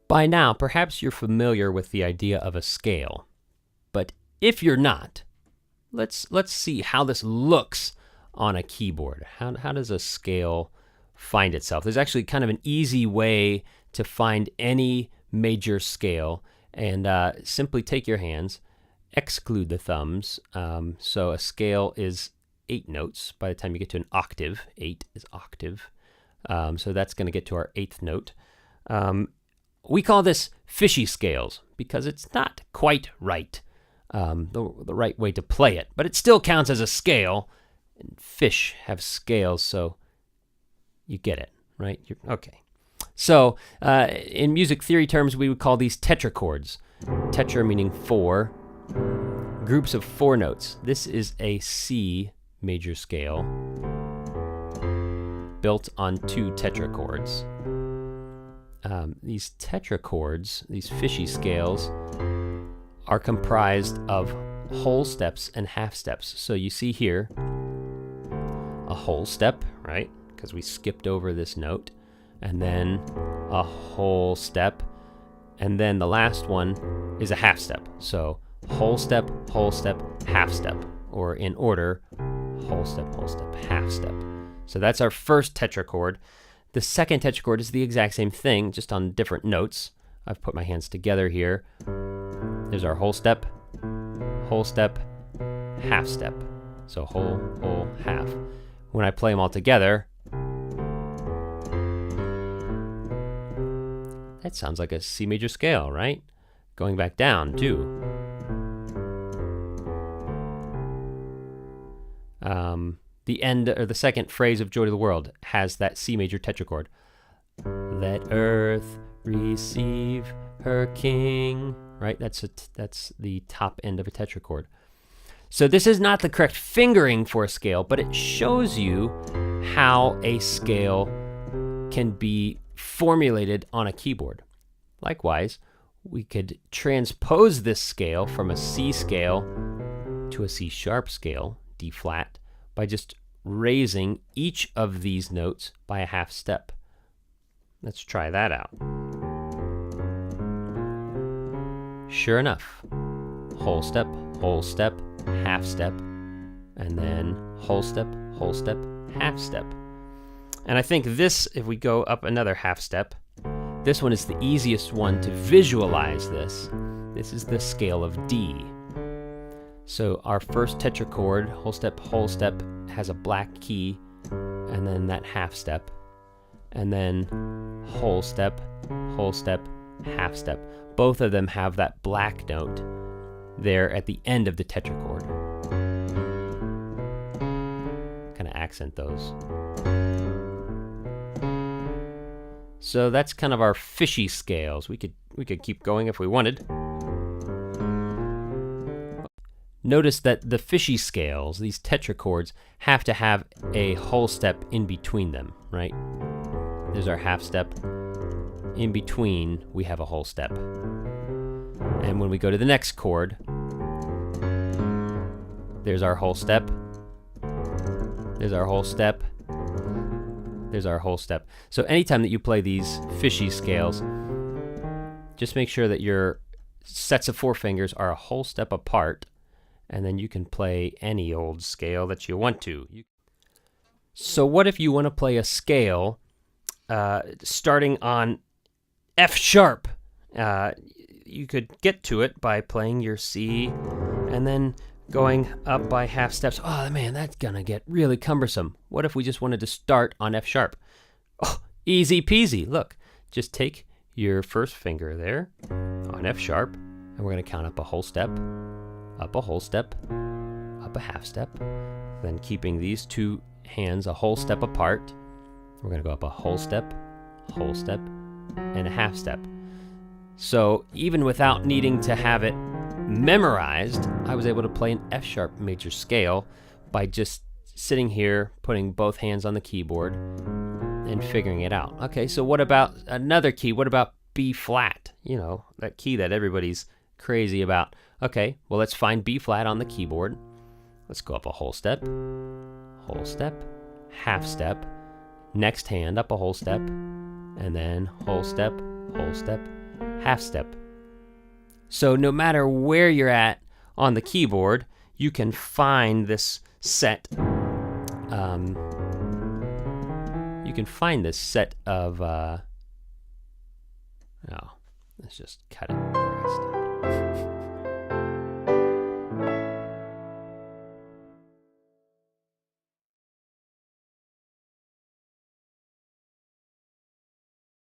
By now, perhaps you're familiar with the idea of a scale, but if you're not, let's see how this looks on a keyboard. How does a scale find itself? There's actually kind of an easy way to find any major scale, and simply take your hands, exclude the thumbs. So a scale is 8 notes. By the time you get to an octave, 8 is octave. So that's going to get to our 8th note. We call this fishy scales because it's not quite right, the right way to play it, but it still counts as a scale. And fish have scales, so you get it, right? Okay. So in music theory terms, we would call these tetra chords. Tetra meaning 4, groups of 4 notes. This is a C major scale built on 2 tetra chords. These tetra chords, these fishy scales, are comprised of whole steps and half steps. So you see here a whole step, right? Because we skipped over this note, and then a whole step, and then the last one is a half step. So whole step, half step, or in order, whole step, half step. So that's our first tetrachord. The second tetrachord is the exact same thing, just on different notes. I've put my hands together here. There's our whole step, half step. So whole, half. When I play them all together, that sounds like a C major scale, right? Going back down, too. The end, or the second phrase of Joy to the World has that C major tetrachord. Let earth receive her king, right? That's the top end of a tetrachord. So this is not the correct fingering for a scale, but it shows you how a scale can be formulated on a keyboard. Likewise, we could transpose this scale from a C scale to a C sharp scale, D flat, by just raising each of these notes by a half step. Let's try that out. Sure enough, whole step, half step, and then whole step, half step. And I think this, if we go up another half step, this one is the easiest one to visualize this. This is the scale of D. So our first tetrachord, whole step, has a black key, and then that half step, and then whole step, half step. Both of them have that black note there at the end of the tetrachord. Kind of accent those. So that's kind of our fishy scales. We could keep going if we wanted. Notice that the fishy scales, these tetrachords, have to have a whole step in between them, right? There's our half step. In between, we have a whole step. And when we go to the next chord, there's our whole step. There's our whole step. There's our whole step. So anytime that you play these fishy scales, just make sure that your sets of 4 fingers are a whole step apart, and then you can play any old scale that you want to. So what if you want to play a scale starting on F sharp? You could get to it by playing your C and then going up by half steps. Oh man, that's gonna get really cumbersome. What if we just wanted to start on F sharp? Oh, easy peasy. Look, just take your first finger there on F sharp, and we're gonna count up a whole step, up a whole step, up a half step, then keeping these 2 hands a whole step apart, we're going to go up a whole step, and a half step. So even without needing to have it memorized, I was able to play an F sharp major scale by just sitting here, putting both hands on the keyboard, and figuring it out. Okay, so what about another key? What about B flat? You know, that key that everybody's crazy about. Okay, well, let's find B flat on the keyboard. Let's go up a whole step, half step, next hand up a whole step, and then whole step, half step. So no matter where you're at on the keyboard, you can find this set. You can find this set of. Oh, let's just cut it.